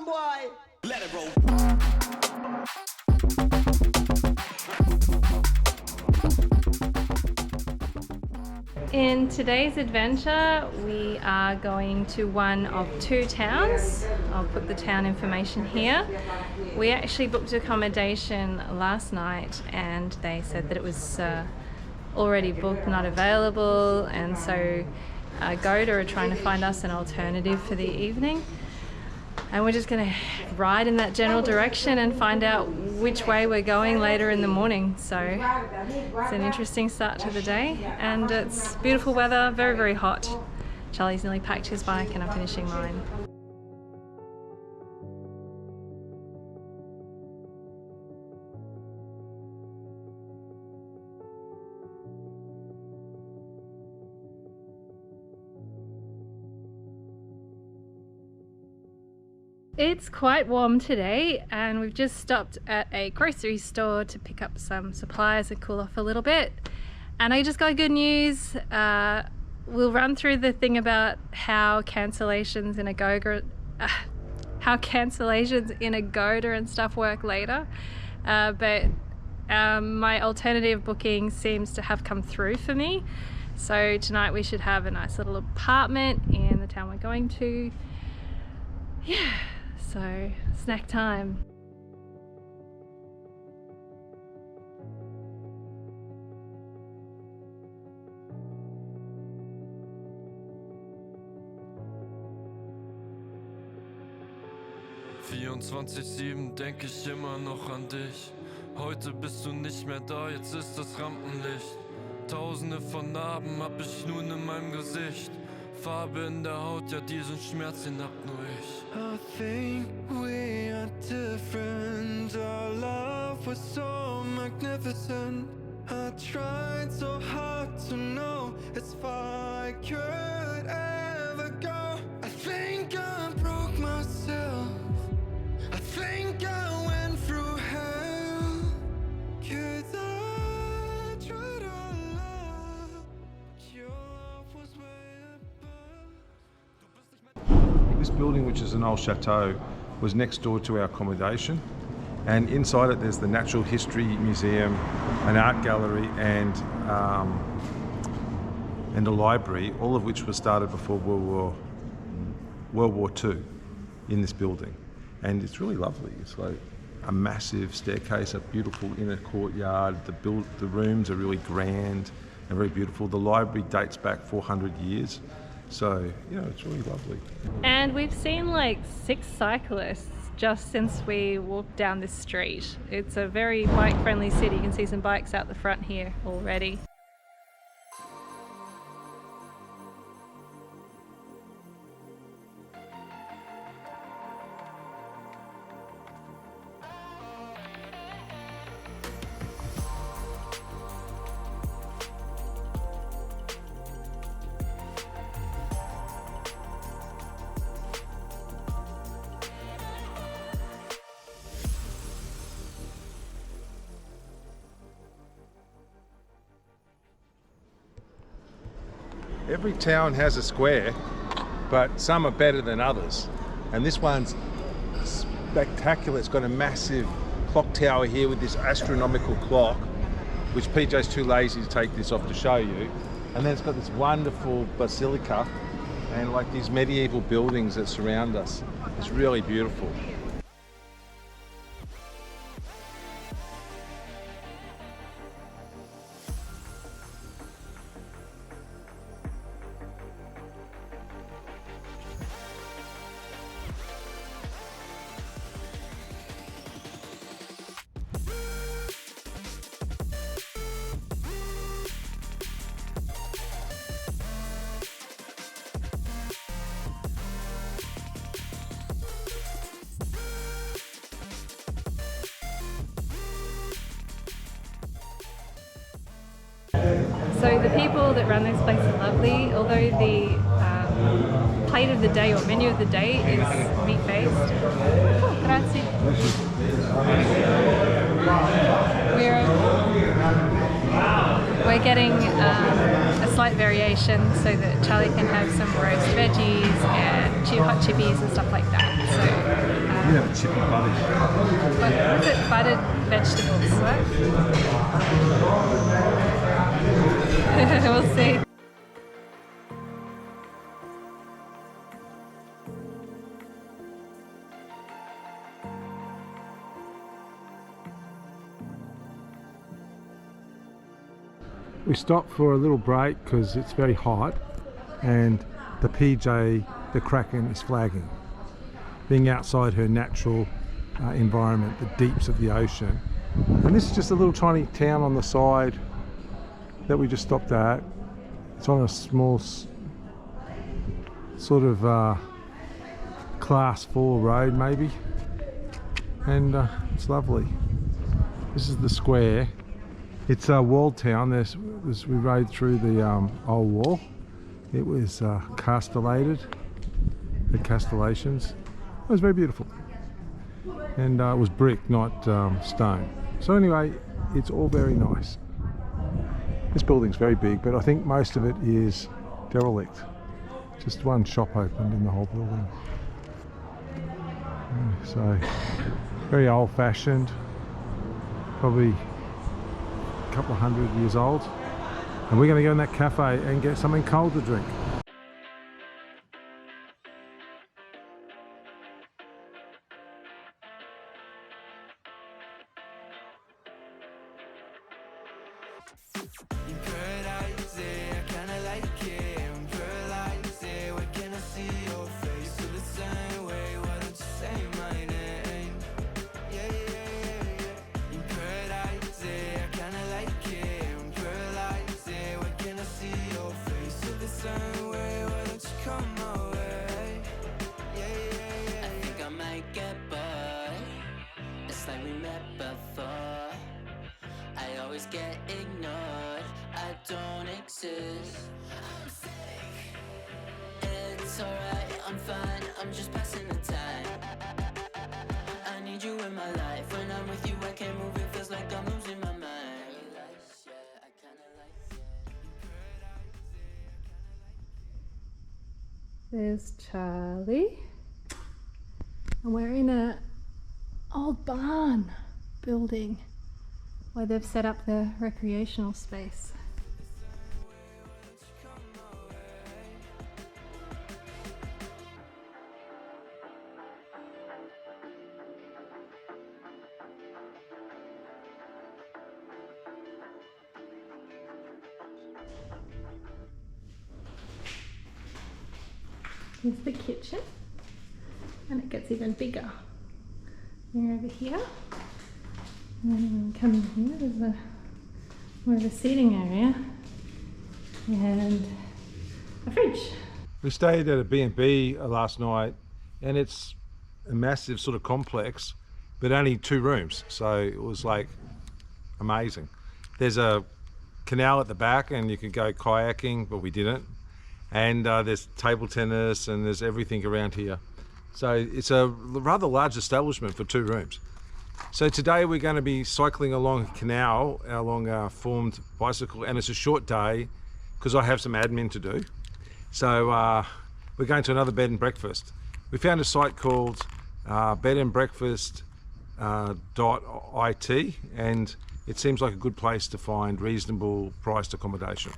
Come boy. Let it roll. In today's adventure, we are going to one of two towns. I'll put the town information here. We actually booked accommodation last night and they said that it was already booked, not available, and so Goda are trying to find us an alternative for the evening. And we're just going to ride in that general direction and find out which way we're going later in the morning. So it's an interesting start to the day and it's beautiful weather, very, very hot. Charlie's nearly packed his bike and I'm finishing mine. It's quite warm today and we've just stopped at a grocery store to pick up some supplies and cool off a little bit. And I just got good news. We'll run through the thing about how cancellations in a Goda and stuff work later. But my alternative booking seems to have come through for me. So tonight we should have a nice little apartment in the town we're going to. Yeah. So, snack time. Denke ich immer noch an dich. Heute bist du nicht mehr da, jetzt ist das Rampenlicht. Tausende von Narben hab ich nun in meinem Gesicht. Farbe in der Haut, ja diesen Schmerz, den hab nur ich. I think we are different. Our love was so magnificent. I tried so hard to know as far I could ever go. I think I broke myself. I think I went through hell. 'Cause I tried our love, but your love was way above. This building, which is an old chateau, was next door to our accommodation, and inside it there's the Natural History Museum, an art gallery and a library, all of which was started before World War II in this building. And it's really lovely. It's like a massive staircase, a beautiful inner courtyard. The rooms are really grand and very beautiful. The library dates back 400 years. So, you know, it's really lovely. And we've seen like 6 cyclists just since we walked down this street. It's a very bike-friendly city. You can see some bikes out the front here already. Every town has a square, but some are better than others. And this one's spectacular. It's got a massive clock tower here with this astronomical clock, which PJ's too lazy to take this off to show you. And then it's got this wonderful basilica and like these medieval buildings that surround us. It's really beautiful. So the people that run this place are lovely, although the plate of the day or menu of the day is meat-based. Oh, grazie. We're getting a slight variation so that Charlie can have some roast veggies and hot chippies and stuff like that. So You have a chippy butty. What is it? Buttered vegetables, right? We'll see. We stopped for a little break because it's very hot and the PJ, the Kraken, is flagging. Being outside her natural environment, the deeps of the ocean. And this is just a little tiny town on the side that we just stopped at. It's on a small sort of class 4 road maybe. And it's lovely. This is the square. It's a walled town. We rode through the old wall. It was castellated, the castellations. It was very beautiful. And it was brick, not stone. So anyway, it's all very nice. This building's very big, but I think most of it is derelict. Just one shop opened in the whole building. So, very old-fashioned, probably a couple of 100 years old. And we're going to go in that cafe and get something cold to drink. Get ignored, I don't exist. I'm sick. It's alright, I'm fine, I'm just passing the time. I need you in my life. When I'm with you, I can't move, it feels like I'm losing my mind. There's Charlie. And we're in a old barn building where they've set up their recreational space. Here's the kitchen, and it gets even bigger. We're over here. And then when we come in here, there's more of a seating area and a fridge. We stayed at a B&B last night, and it's a massive sort of complex, but only 2 rooms. So it was like amazing. There's a canal at the back and you can go kayaking, but we didn't. And there's table tennis and there's everything around here. So it's a rather large establishment for 2 rooms. So today we're going to be cycling along a canal, along a formed bicycle, and it's a short day because I have some admin to do. So we're going to another bed and breakfast. We found a site called bedandbreakfast.it, and it seems like a good place to find reasonable priced accommodation.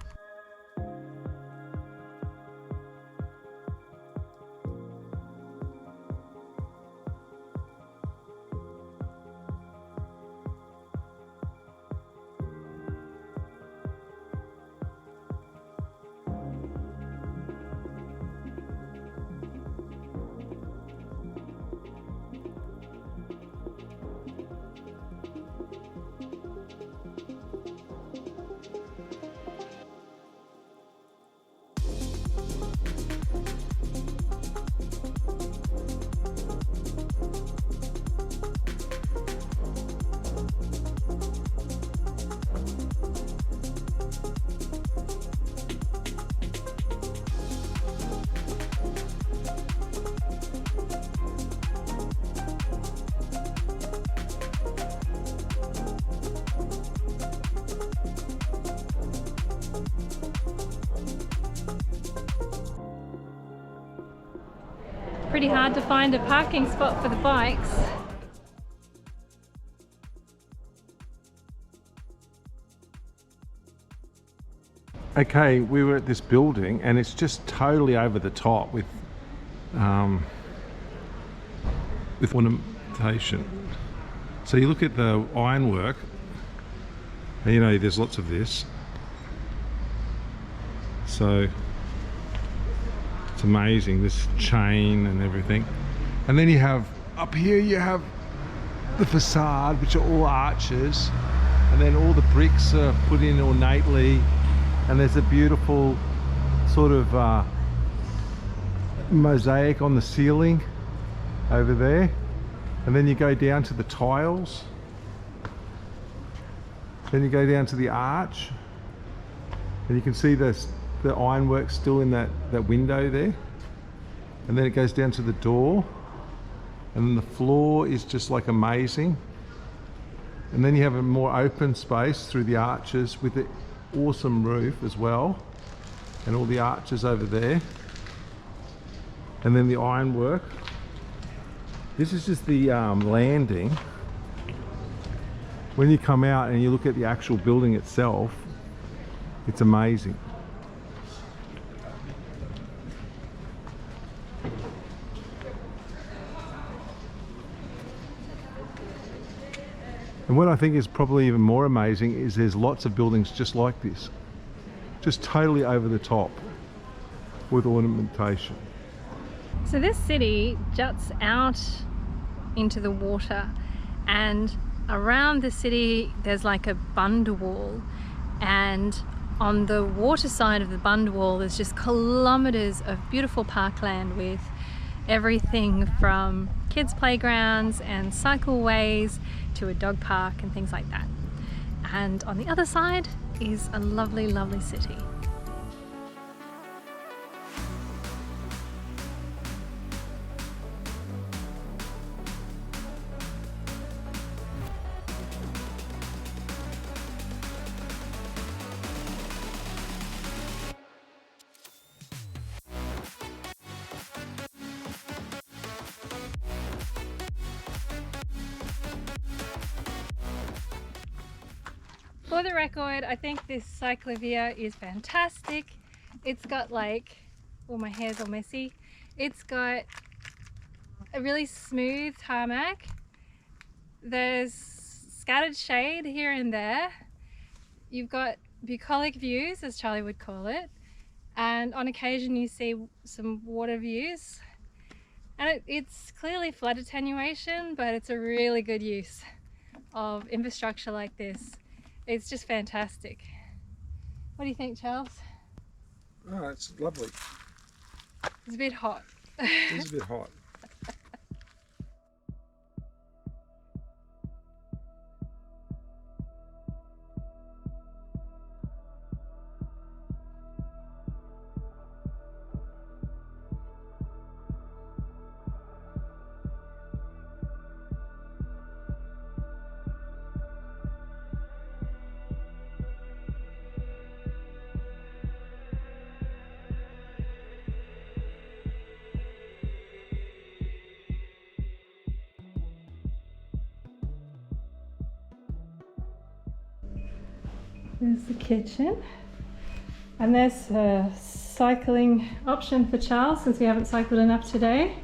pretty hard to find a parking spot for the bikes. Okay, we were at this building and it's just totally over the top with ornamentation. So you look at the ironwork, and you know there's lots of this. So it's amazing, this chain and everything. And then you have, up here you have the facade, which are all arches, and then all the bricks are put in ornately. And there's a beautiful sort of mosaic on the ceiling over there. And then you go down to the tiles. Then you go down to the arch. And you can see the ironwork still in that window there. And then it goes down to the door. And then the floor is just like amazing. And then you have a more open space through the arches with the awesome roof as well, and all the arches over there, and then the ironwork. This is just the landing. When you come out and you look at the actual building itself, it's amazing. And what I think is probably even more amazing is there's lots of buildings just like this, just totally over the top with ornamentation. So this city juts out into the water, and around the city there's like a bund wall, and on the water side of the bund wall there's just kilometers of beautiful parkland with everything from kids playgrounds and cycleways to a dog park and things like that. And on the other side is a lovely, lovely city. For the record, I think this cyclovia is fantastic. It's got like, well, my hair's all messy. It's got a really smooth tarmac. There's scattered shade here and there. You've got bucolic views, as Charlie would call it. And on occasion you see some water views. And it's clearly flood attenuation, but it's a really good use of infrastructure like this. It's just fantastic. What do you think, Charles? Oh, it's lovely. It's a bit hot. It is a bit hot. There's the kitchen, and there's a cycling option for Charles since we haven't cycled enough today.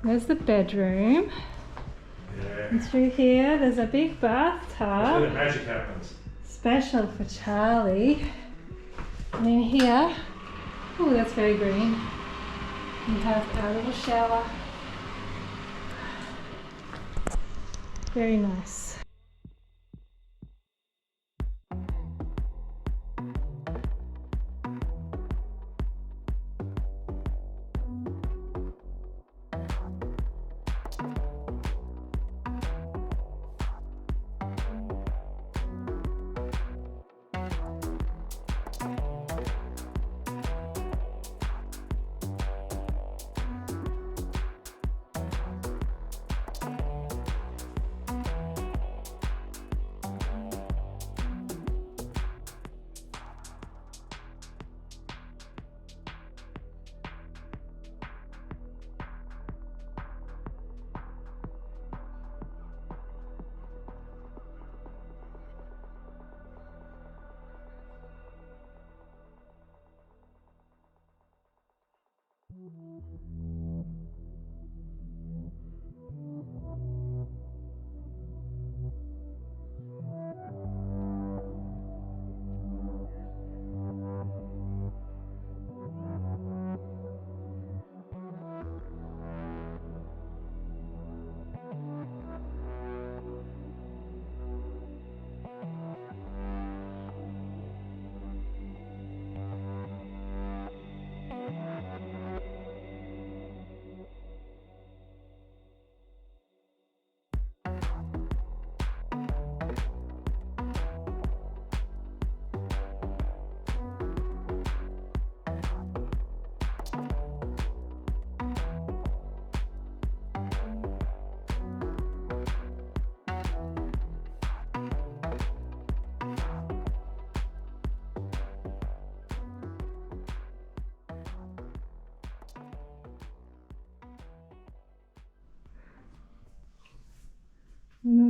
There's the bedroom. Yeah. And through here there's a big That's where the bathtub, magic happens. special for Charlie. And in here, oh, that's very green. We have our little shower. Very nice.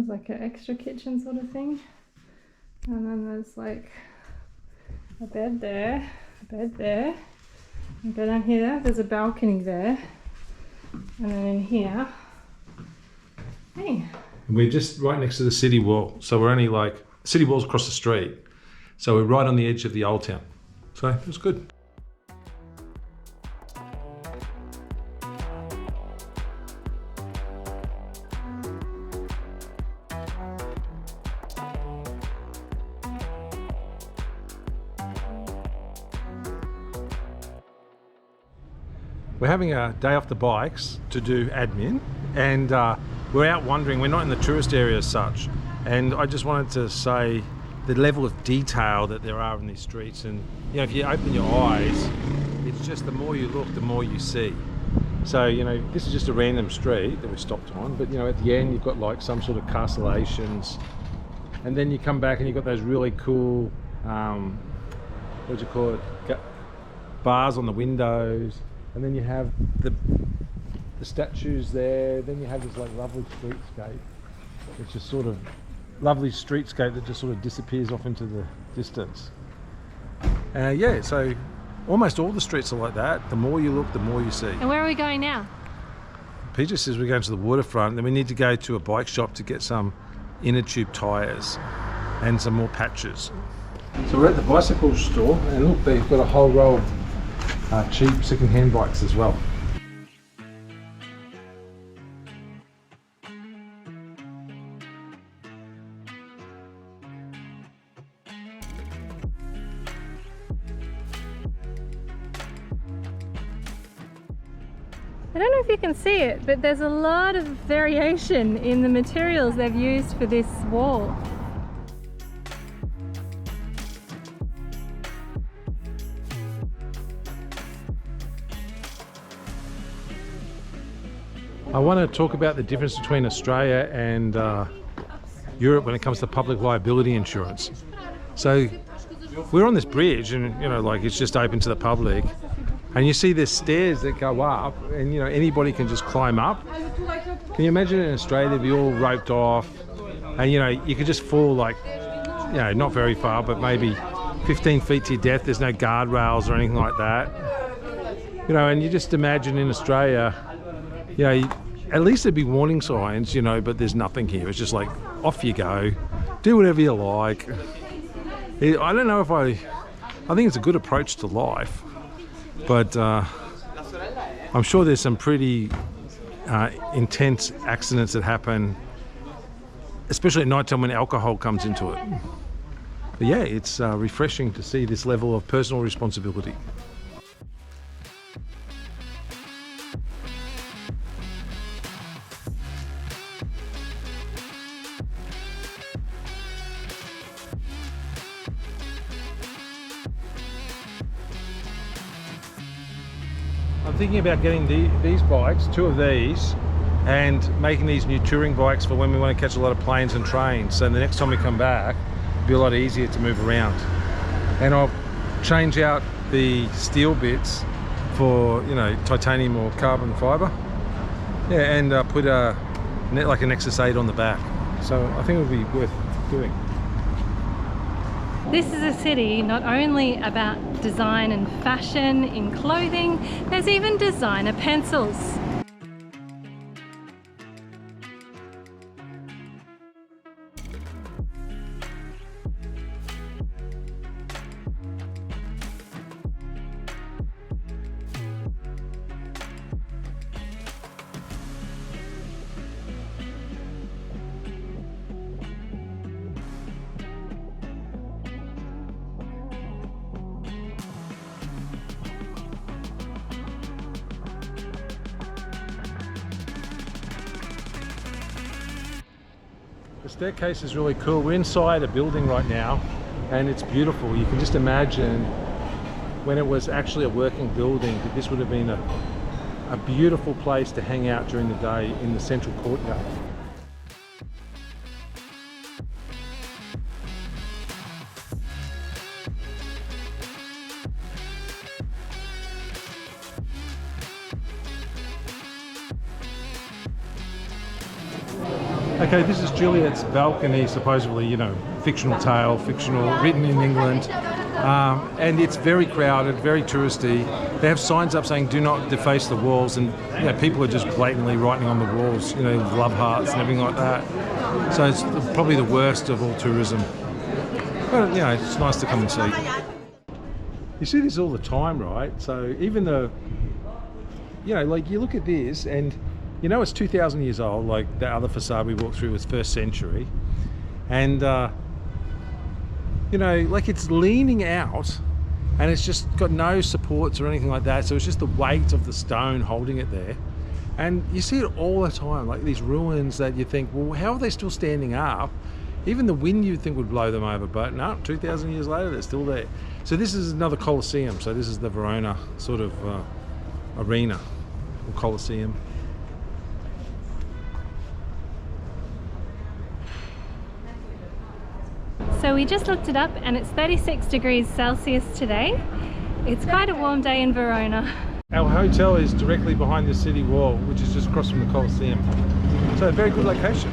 There's like an extra kitchen sort of thing. And then there's like a bed there, a bed there. And go down here, there's a balcony there. And then in here, hey. We're just right next to the city wall. So we're only like, city wall's across the street. So we're right on the edge of the old town. So it was good. We're having a day off the bikes to do admin, and we're out wandering. We're not in the tourist area as such, and I just wanted to say the level of detail that there are in these streets. And you know, if you open your eyes, it's just the more you look, the more you see. So you know, this is just a random street that we stopped on, but you know, at the end you've got like some sort of castellations, and then you come back and you've got those really cool, what do you call it, bars on the windows. And then you have the statues there. Then you have this like lovely streetscape. It's just sort of lovely streetscape that just sort of disappears off into the distance. Yeah, so almost all the streets are like that. The more you look, the more you see. And where are we going now? Peter says we're going to the waterfront. Then we need to go to a bike shop to get some inner tube tyres and some more patches. So we're at the bicycle store, and look, they've got a whole row of cheap second-hand bikes as well. I don't know if you can see it, but there's a lot of variation in the materials they've used for this wall. I want to talk about the difference between Australia and Europe when it comes to public liability insurance. So we're on this bridge, and you know, like it's just open to the public, and you see there's stairs that go up, and you know, anybody can just climb up. Can you imagine in Australia they'd be all roped off, and you know, you could just fall like, you know, not very far, but maybe 15 feet to your death. There's no guardrails or anything like that. You know, and you just imagine in Australia, you know, at least there'd be warning signs, you know, but there's nothing here. It's just like, off you go, do whatever you like. I don't know if I think it's a good approach to life, but I'm sure there's some pretty intense accidents that happen, especially at night time when alcohol comes into it. But yeah, it's refreshing to see this level of personal responsibility. I'm thinking about getting these bikes, 2 of these, and making these new touring bikes for when we want to catch a lot of planes and trains. So the next time we come back, it'll be a lot easier to move around. And I'll change out the steel bits for, you know, titanium or carbon fibre. Yeah, and put like a Nexus 8 on the back. So I think it'll be worth doing. This is a city not only about design and fashion in clothing, there's even designer pencils. The staircase is really cool. We're inside a building right now, and it's beautiful. You can just imagine when it was actually a working building, that this would have been a beautiful place to hang out during the day in the central courtyard. Okay, this is Juliet's balcony, supposedly, you know, fictional tale, fictional, written in England. And it's very crowded, very touristy. They have signs up saying do not deface the walls, and you know, people are just blatantly writing on the walls, you know, love hearts and everything like that. So it's probably the worst of all tourism. But you know, it's nice to come and see. You see this all the time, right? So even though, you know, like you look at this and you know it's 2,000 years old, like the other facade we walked through was 1st century. And you know, like it's leaning out and it's just got no supports or anything like that. So it's just the weight of the stone holding it there. And you see it all the time, like these ruins that you think, well, how are they still standing up? Even the wind you'd think would blow them over, but no, 2,000 years later, they're still there. So this is another Colosseum. So this is the Verona sort of arena or Colosseum. So we just looked it up and it's 36 degrees Celsius today. It's quite a warm day in Verona. Our hotel is directly behind the city wall, which is just across from the Colosseum. So a very good location.